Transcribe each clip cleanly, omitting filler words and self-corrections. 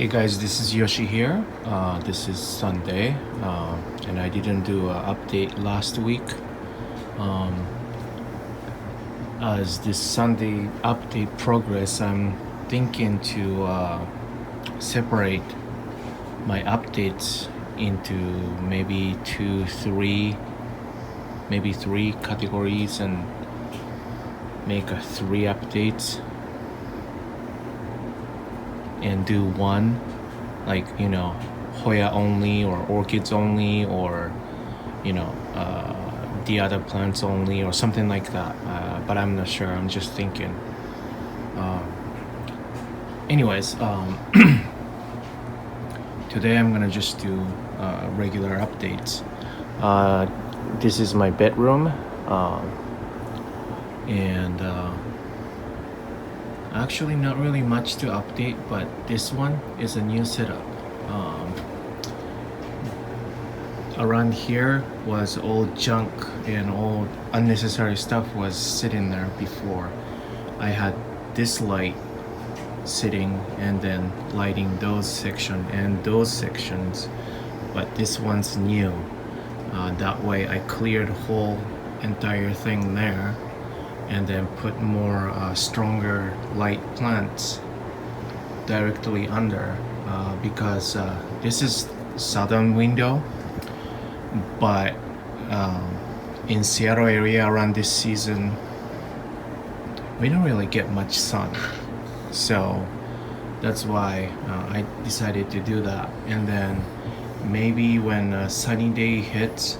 Hey guys, this is Yoshi here. This is Sunday, and I didn't do an update last week. As this Sunday update progress, I'm thinking to separate my updates into maybe three categories and make three updates. And do one, like, Hoya only or Orchids only, or the other plants only, or something like that, but I'm not sure. I'm just thinking. Anyways, today I'm gonna just do regular updates. This is my bedroom, and actually not really much to update, but this one is a new setup. Around here was all junk and all unnecessary stuff was sitting there before. I had this light sitting and then lighting those sections and those sections, but this one's new. That way I cleared the whole entire thing there and then put more stronger light plants directly under, because this is southern window, but in Seattle area around this season we don't really get much sun, so that's why I decided to do that. And then maybe when sunny day hits,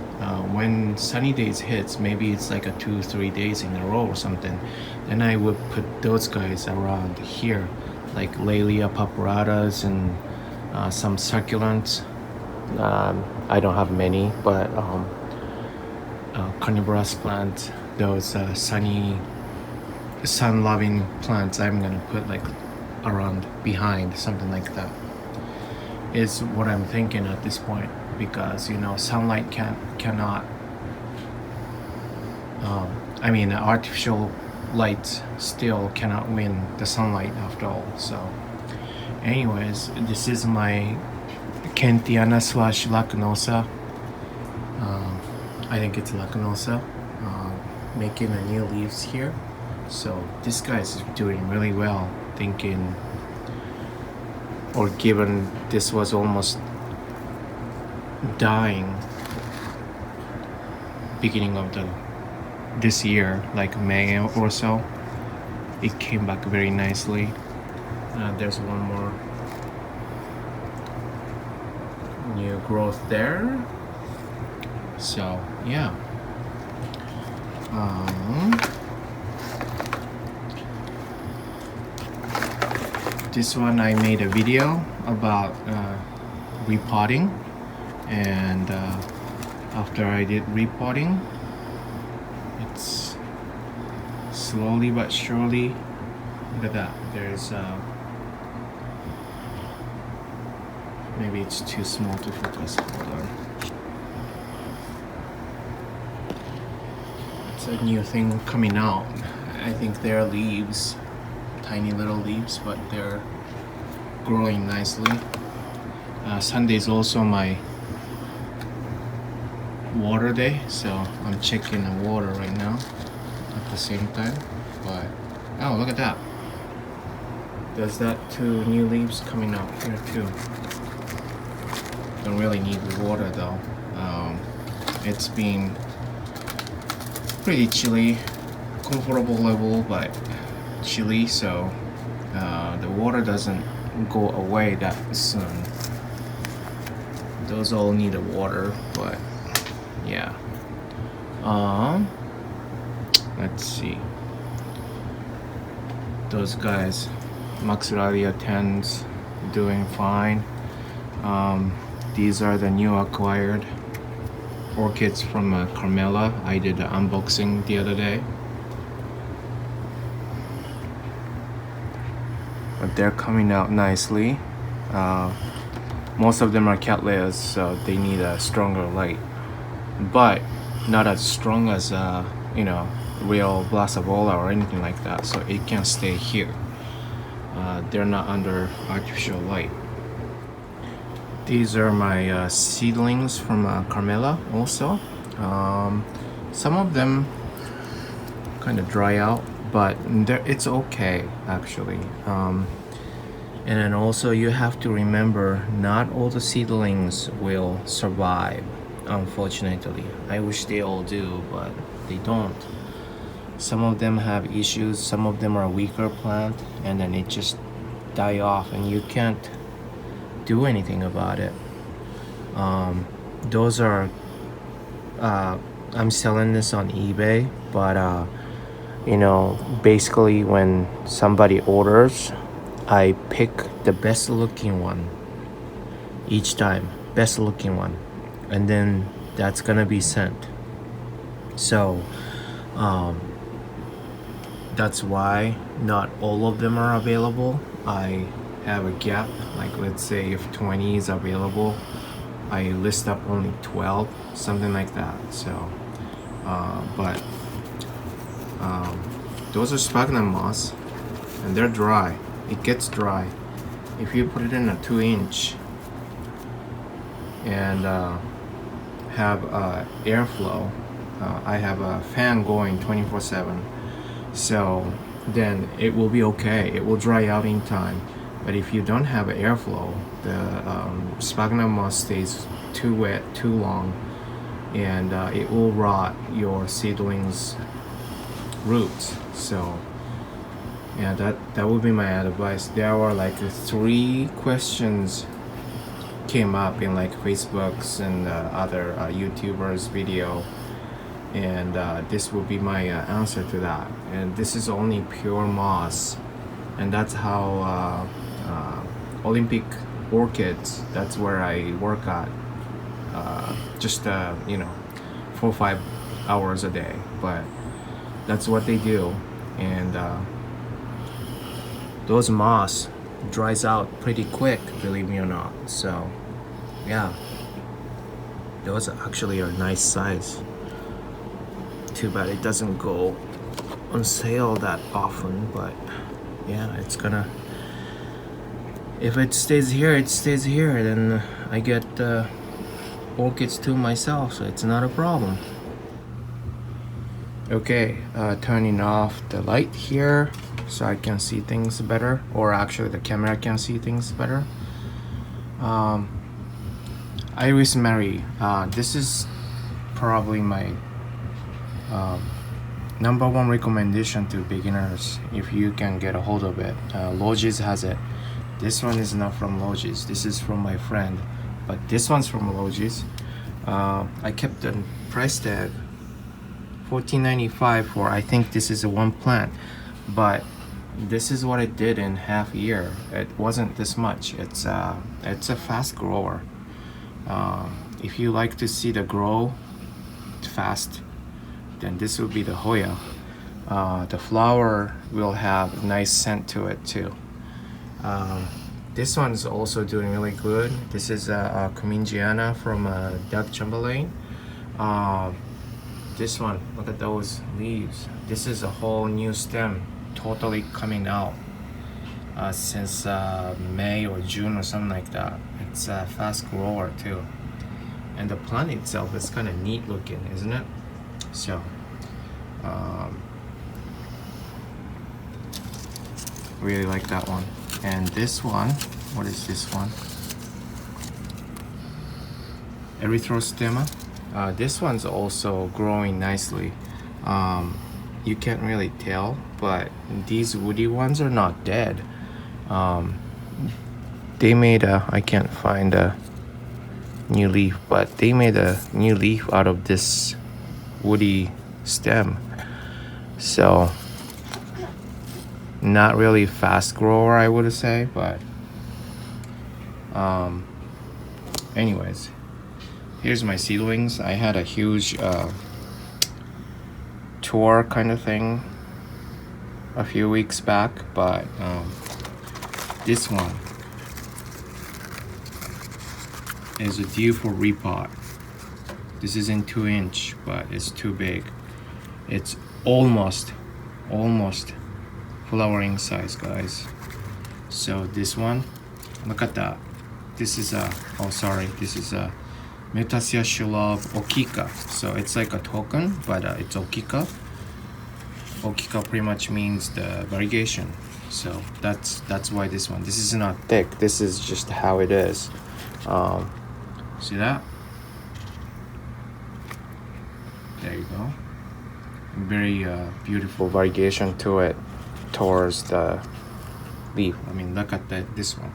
when sunny days hits, maybe it's like a 2-3 days in a row or something, then I would put those guys around here, like Laelia paparatas and some succulents. I don't have many, but carnivorous plants, those sun-loving plants, I'm gonna put like around behind, something like that is what I'm thinking at this point, because sunlight cannot artificial light still cannot win the sunlight after all. So anyways, this is my Kentiana / Lacnosa. I think it's Lacnosa, making a new leaves here. So this guy's doing really well, thinking, or given this was almost dying beginning of this year, like May or so, it came back very nicely. There's one more new growth there. So yeah, this one I made a video about repotting, and after I did repotting, it's slowly but surely, look at that, there's maybe it's too small to focus. Hold on. It's a new thing coming out. I think they're leaves, tiny little leaves, but they're growing nicely. Sunday is also my water day, so I'm checking the water right now at the same time. But oh, look at that, there's that two new leaves coming out here too. Don't really need the water though. It's been pretty chilly, comfortable level, but chilly, so the water doesn't go away that soon. Those all need a water, but yeah. Let's see, those guys, Maxillaria 10s, doing fine. These are the new acquired orchids from Carmela. I did the unboxing the other day, but they're coming out nicely. Most of them are cattleyas, so they need a stronger light, but not as strong as real Blastobola or anything like that, so it can stay here. They're not under artificial light. These are my seedlings from Carmela also. Some of them kind of dry out, but it's okay actually. And then also you have to remember, not all the seedlings will survive, unfortunately. I wish they all do, but they don't. Some of them have issues, some of them are weaker plant, and then it just die off and you can't do anything about it. Those are I'm selling this on eBay, but you know, basically when somebody orders, I pick the best looking one each time, best looking one, and then that's gonna be sent. So that's why not all of them are available. I have a gap, like let's say if 20 is available, I list up only 12, something like that. So but those are sphagnum moss and they're dry. It gets dry if you put it in a 2-inch and have airflow. I have a fan going 24/7, so then it will be okay. It will dry out in time. But if you don't have airflow, the sphagnum moss stays too wet too long, and it will rot your seedlings roots. So yeah, that would be my advice. There were like 3 questions came up in like Facebook's and other YouTubers video, and this will be my answer to that. And this is only pure moss, and that's how Olympic Orchids, that's where I work at, just you know, 4 or 5 hours a day, but that's what they do. And those moss dries out pretty quick, believe me or not. So yeah, those actually are nice size. Too bad it doesn't go on sale that often, but yeah, it's gonna, if it stays here, it stays here. Then I get orchids to myself, so it's not a problem. Okay, turning off the light here so I can see things better, or actually the camera can see things better. Iris Mary, this is probably my #1 recommendation to beginners if you can get a hold of it. Logis has it. This one is not from Logis, this is from my friend, but this one's from Logis. I kept the price tag $14.95 for, I think this is a 1 plant, but this is what it did in half a year. It wasn't this much. It's a fast grower. If you like to see the grow fast, then this would be the Hoya. The flower will have nice scent to it too. This one's also doing really good. This is a Comingiana from Doug Chamberlain. This one, look at those leaves. This is a whole new stem, totally coming out since May or June or something like that. It's a fast grower too. And the plant itself is kind of neat looking, isn't it? So, really like that one. And this one, what is this one? Erythrostema. This one's also growing nicely. You can't really tell, but these woody ones are not dead. They made a, I can't find a new leaf, but they made a new leaf out of this woody stem. So not really fast grower, I would say, but anyways, here's my seedlings. I had a huge tour kind of thing a few weeks back, but this one is due for repot. This is in 2-inch, but it's too big. It's almost flowering size, guys. So this one, look at that. This is a, oh sorry, this is a Metasia Shulov Okika. So it's like a token, but it's Okika. Okika pretty much means the variegation. So that's why this one. This is not thick. This is just how it is. See that? There you go. Very beautiful variegation to it towards the leaf. I mean, look at this one.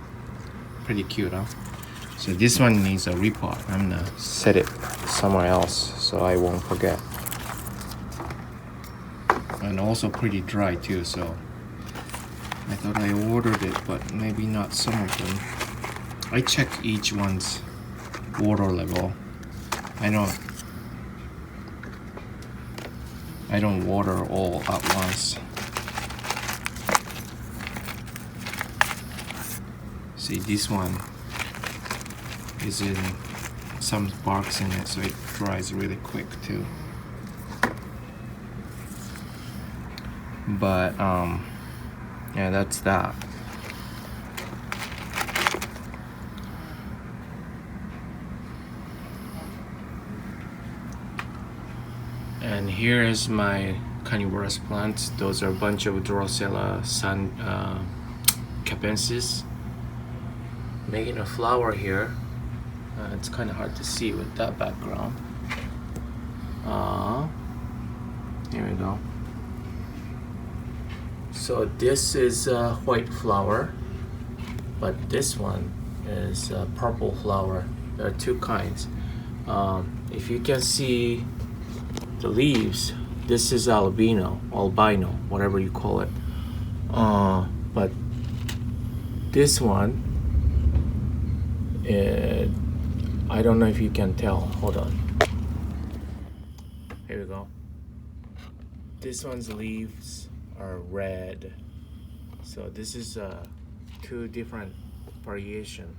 Pretty cute, huh? So this one needs a repot. I'm gonna set it somewhere else so I won't forget. And also pretty dry too, so I thought I ordered it, but maybe not some of them. I check each one's water level. I don't water all at once. See, this one is in some sparks in it, so it dries really quick too. But yeah, that's that. And here is my carnivorous plants. Those are a bunch of Drosera San capensis. Making a flower here. It's kind of hard to see with that background. Here we go. So this is a white flower, but this one is a purple flower. There are two kinds. If you can see the leaves, this is albino, whatever you call it. But this one, I don't know if you can tell. Hold on. Here we go. This one's leaves are red. So this is two different variation.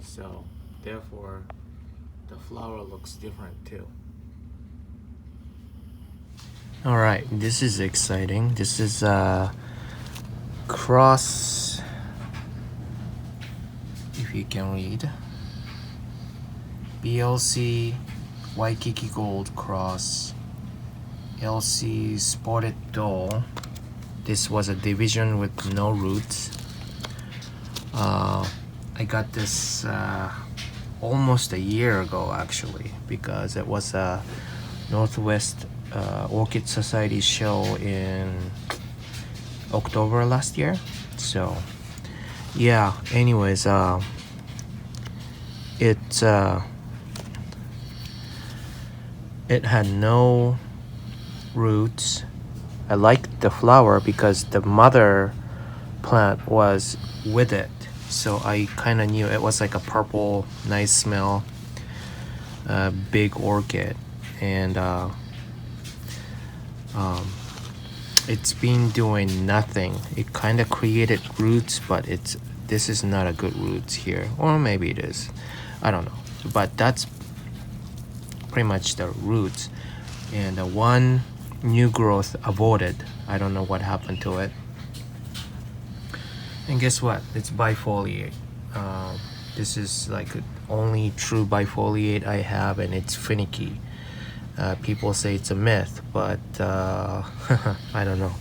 So therefore, the flower looks different too. All right, this is exciting. This is cross, if you can read, BLC Waikiki Gold cross LC Spotted Doll. This was a division with no roots. I got this almost a year ago actually, because it was a Northwest Orchid Society show in October last year. So yeah, anyways, it had no roots. I liked the flower because the mother plant was with it, so I kind of knew it was like a purple, nice smell, big orchid. And it's been doing nothing. It kind of created roots, but this is not a good roots here, or maybe it is, I don't know, but that's pretty much the roots. And one new growth aborted. I don't know what happened to it. And guess what, it's bifoliate. This is like the only true bifoliate I have, and it's finicky. People say it's a myth, but I don't know.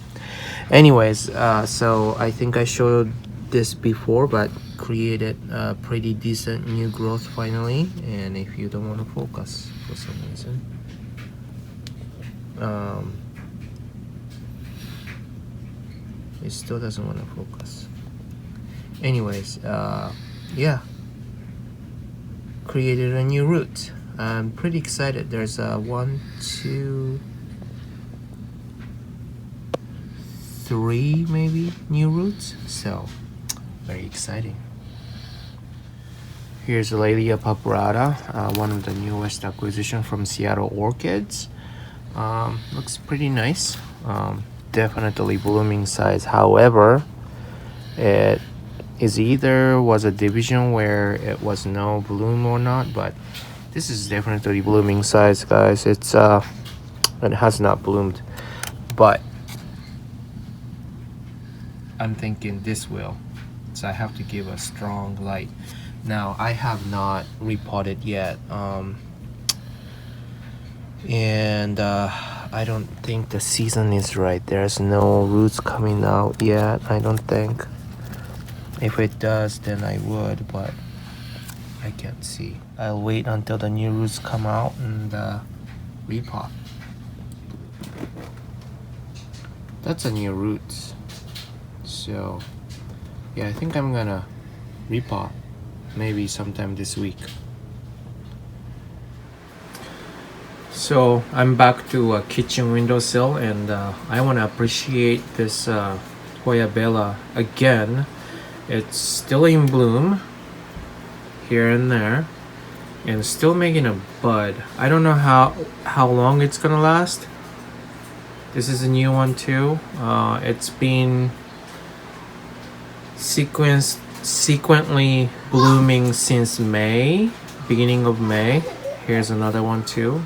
Anyways, so I think I showed this before, but created a pretty decent new growth finally. And if you don't want to focus for some reason, it still doesn't want to focus. Anyways, yeah, created a new root. I'm pretty excited. There's 1, 2, 3 maybe new roots, so very exciting. Here's Laelia papyrata, one of the newest acquisition from Seattle Orchids. Looks pretty nice. Definitely blooming size. However, it is either was a division where it was no bloom or not, but this is definitely blooming size, guys. It's it has not bloomed, but I'm thinking this will, so I have to give a strong light. Now I have not repotted yet, and I don't think the season is right. There's no roots coming out yet, I don't think. If it does, then I would, but I can't see. I'll wait until the new roots come out and repot. That's a new roots. So yeah, I think I'm gonna repot maybe sometime this week. So I'm back to a kitchen windowsill, and I want to appreciate this Hoya Bella again. It's still in bloom here and there, and still making a bud. I don't know how long it's gonna last. This is a new one too. It's been sequentially blooming since May, beginning of May. Here's another one too.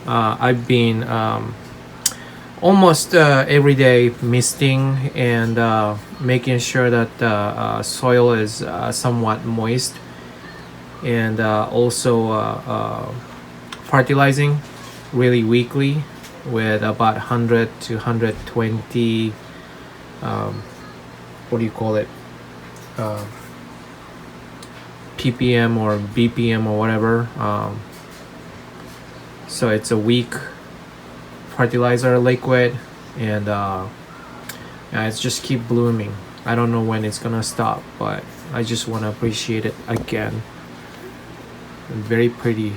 I've been almost every day misting and making sure that the soil is somewhat moist, and also fertilizing really weekly with about 100 to 120 what do you call it, ppm or bpm or whatever. So it's a weak fertilizer liquid, and yeah, it's just keep blooming. I don't know when it's gonna stop, but I just want to appreciate it again. Very pretty.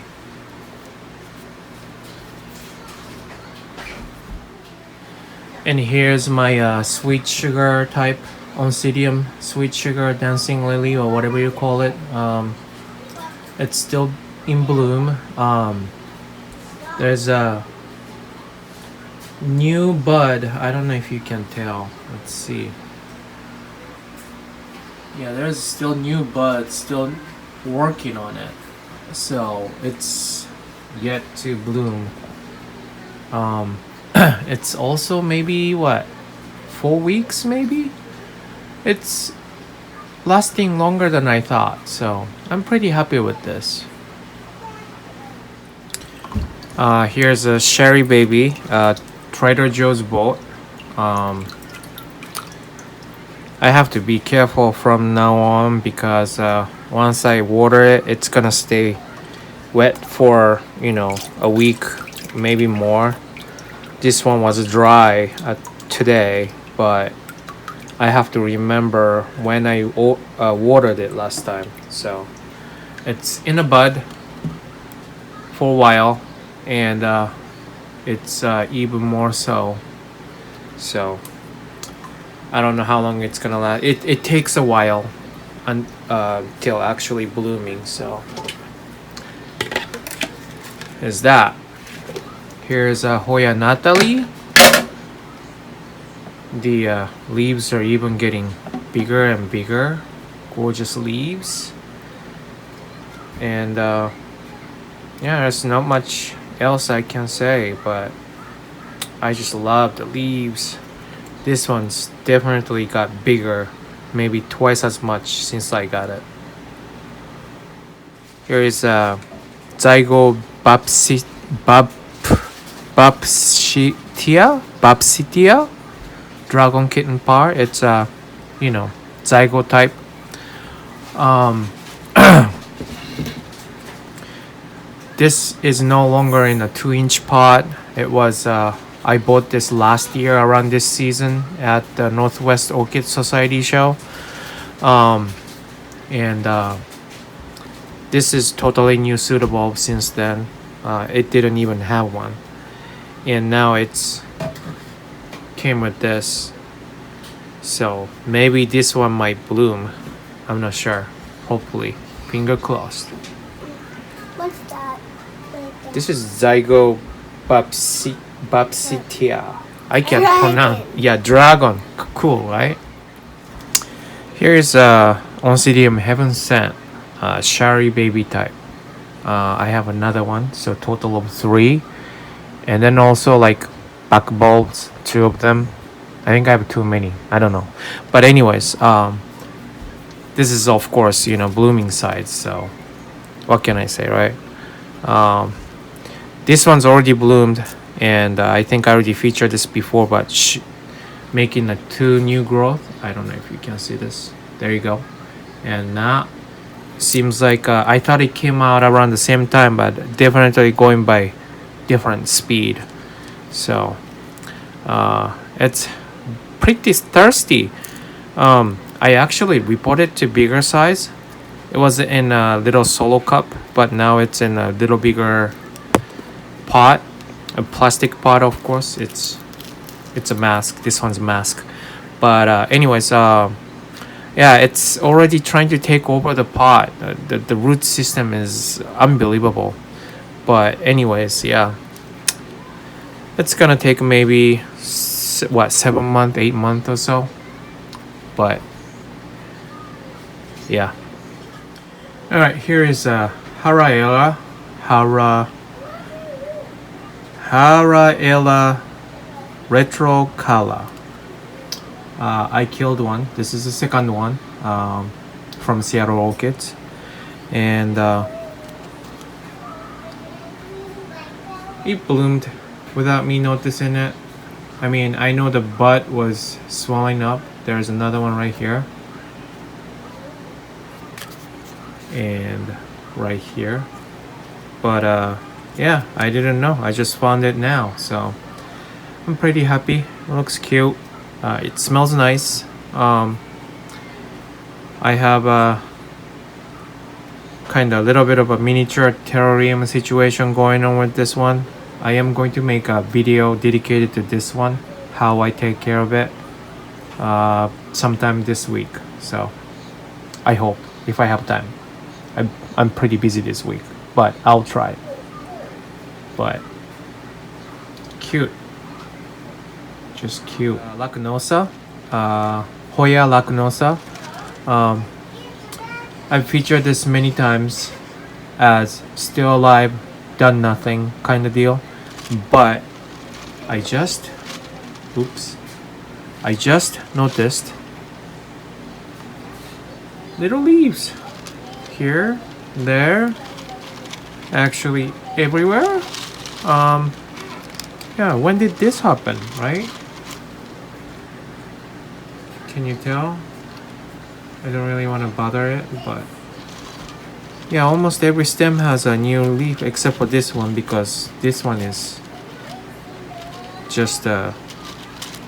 And here's my sweet sugar type Oncidium sweet sugar dancing lily, or whatever you call it. It's still in bloom. There's a new bud. I don't know if you can tell. Let's see. Yeah, there's still new bud, still working on it. So it's yet to bloom. It's also maybe what, 4 weeks maybe? It's lasting longer than I thought, so I'm pretty happy with this. Here's a Sherry Baby, Trader Joe's bought. I have to be careful from now on because once I water it, it's gonna stay wet for a week, maybe more. This one was dry today, but I have to remember when I watered it last time. So it's in a bud for a while, and it's even more so. So I don't know how long it's gonna last. It takes a while until actually blooming. So is that. Here's a Hoya Natalie. The leaves are even getting bigger and bigger. Gorgeous leaves. And yeah, there's not much else I can say, but I just love the leaves. This one's definitely got bigger, maybe twice as much since I got it. Here is a Zygo Babsitia Dragon Kitten Par. It's a Zygo type. This is no longer in a 2-inch pot. It was I bought this last year around this season at the Northwest Orchid Society show, and this is totally new pseudobulb since then. It didn't even have one, and now it's came with this. So maybe this one might bloom. I'm not sure. Hopefully, finger crossed. What's that? This is Zygo Babsitia. I can't pronounce. Yeah, dragon. Cool, right? Here's Oncidium Heaven Sent, Shari Baby type. I have another one, so total of 3, and then also like back bulbs, 2 of them. I think I have too many. I don't know, but anyways, this is of course, you know, blooming side. So what can I say, right? This one's already bloomed, and I think I already featured this before, but making a 2 new growth. I don't know if you can see this. There you go. And now seems like I thought it came out around the same time, but definitely going by different speed. So it's pretty thirsty. I actually reported to bigger size. It was in a little solo cup, but now it's in a little bigger pot, a plastic pot. Of course, it's a mask. This one's mask. But anyways, yeah, it's already trying to take over the pot. The root system is unbelievable. But anyways, yeah, it's gonna take maybe 7 months, 8 months or so. But yeah. All right, here is Haraella retrocala. I killed one. This is the second one from Seattle Orchids, and it bloomed without me noticing it. I mean, I know the bud was swelling up. There's another one right here, and right here. But yeah, I didn't know. I just found it now, so I'm pretty happy. It looks cute. It smells nice. I have a kind of a little bit of a miniature terrarium situation going on with this one. I am going to make a video dedicated to this one, how I take care of it, sometime this week. So I hope, if I have time. I'm pretty busy this week, but I'll try. But cute. Just cute. Lacnosa, Hoya lacnosa. I've featured this many times as still alive, done nothing kind of deal. But I just noticed little leaves here, there, actually everywhere. Yeah, when did this happen, right? Can you tell? I don't really want to bother it, but yeah, almost every stem has a new leaf except for this one, because this one is just a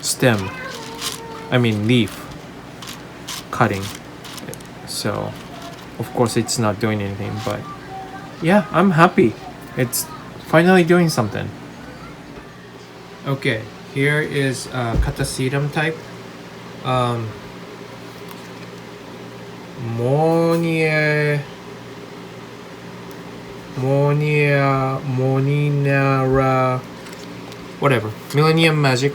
stem. I mean leaf cutting. So of course it's not doing anything, but yeah, I'm happy. It's finally doing something. Okay, here is catasetum type. Moninara, whatever. Millennium Magic.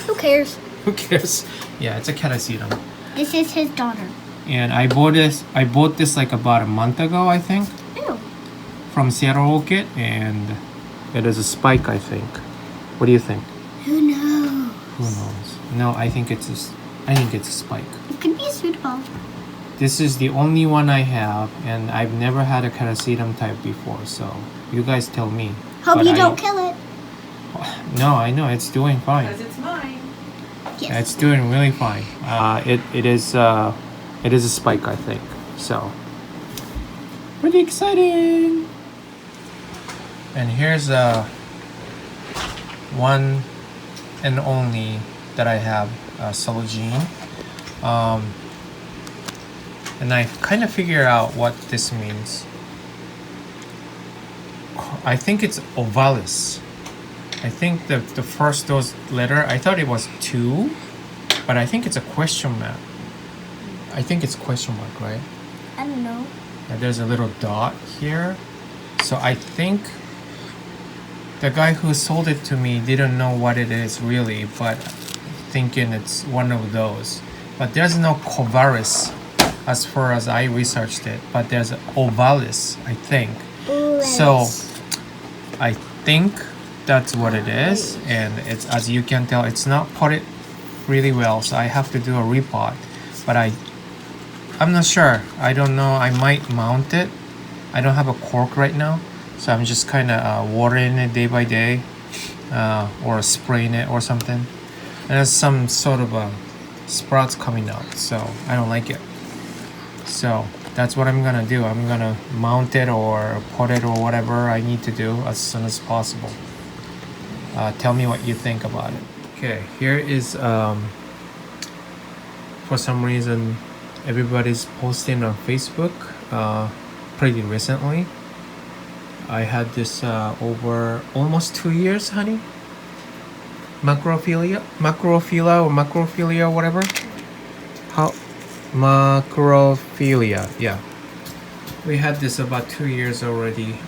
Who cares? Who cares? Yeah, it's a catasetum. This is his daughter. And I bought this like about a month ago, I think. Ew. From Seattle Orchid, and it is a spike, I think. What do you think? Who knows? Who knows? No, I think it's a spike. It could be suitable. This is the only one I have, and I've never had a catasetum type before, so you guys tell me. Hope But you don't kill it. No, I know it's doing fine. Because it's mine. Yeah, it's doing really fine. It is a spike, I think. So pretty exciting. And here's one and only that I have, Sologene. And I kind of figure out what this means. I think it's ovalis. I think the first those letter, I thought it was 2, but I think it's a question mark. I think it's question mark, right? I don't know. And there's a little dot here. So I think the guy who sold it to me didn't know what it is really, but thinking it's one of those. But there's no covaris as far as I researched it, but there's ovalis, I think. So I think that's what it is, and it's, as you can tell, it's not potted really well, so I have to do a repot. But I I'm not sure. I don't know. I might mount it. I don't have a cork right now, so I'm just kind of watering it day by day, or spraying it or something. And there's some sort of sprouts coming out, so I don't like it. So that's what I'm gonna do. I'm gonna mount it or pot it or whatever I need to do as soon as possible. Tell me what you think about it. Okay, here is for some reason everybody's posting on Facebook pretty recently. I had this over almost 2 years, honey. Macrophilia or whatever. How macrophilia, yeah. We had this about 2 years already.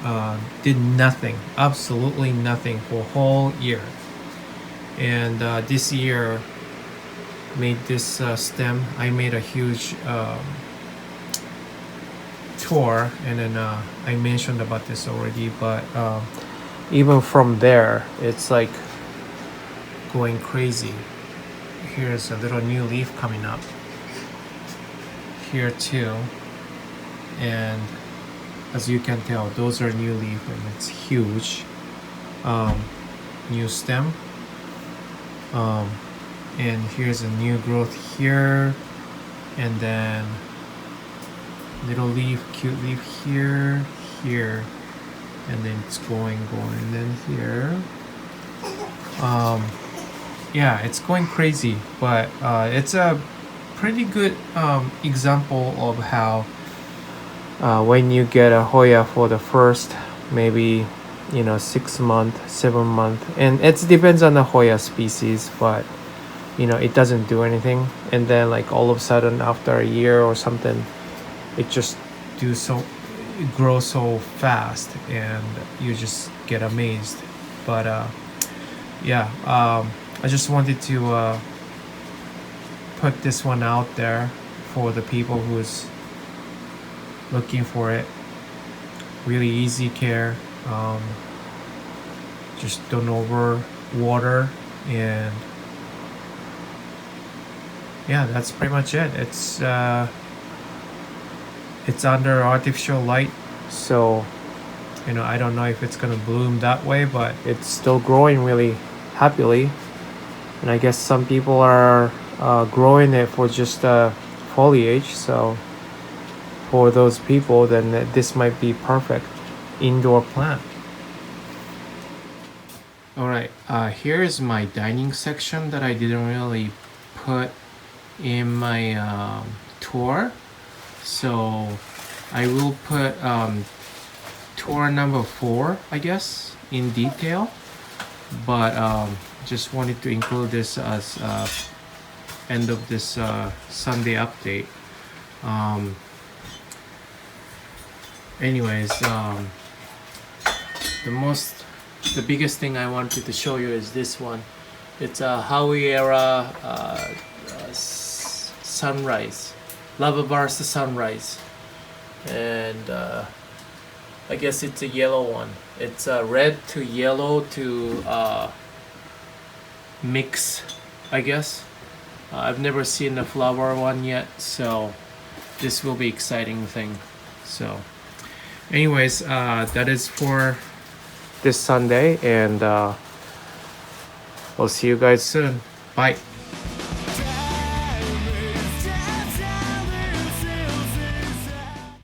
Did nothing, absolutely nothing for a whole year. And this year made this stem. I made a huge tour, and then I mentioned about this already, but even from there it's like going crazy. Here's a little new leaf coming up here too, and as you can tell, those are new leaf, and it's huge. New stem, and here's a new growth here, and then little leaf, cute leaf here, and then it's going, and then here. Yeah, it's going crazy, but it's a pretty good example of how when you get a Hoya for the first maybe 6 month, 7 month, and it depends on the Hoya species, but it doesn't do anything, and then like all of a sudden after a year or something, it just grows so fast, and you just get amazed. But yeah, I just wanted to put this one out there for the people who's looking for it. Really easy care. Just don't over water, and yeah, that's pretty much it. It's under artificial light, so I don't know if it's gonna bloom that way, but it's still growing really happily. And I guess some people are growing it for just foliage, so for those people, then this might be perfect indoor plant. All right, here is my dining section that I didn't really put in my tour. So I will put tour number 4, I guess, in detail, but just wanted to include this as end of this Sunday update. Anyways, the biggest thing I wanted to show you is this one. It's a Hoyas sunrise, lava bars sunrise, and I guess it's a yellow one. It's a red to yellow to mix, I guess. I've never seen the flower one yet, so this will be exciting thing. So anyways, that is for this Sunday, and we'll see you guys soon. Bye.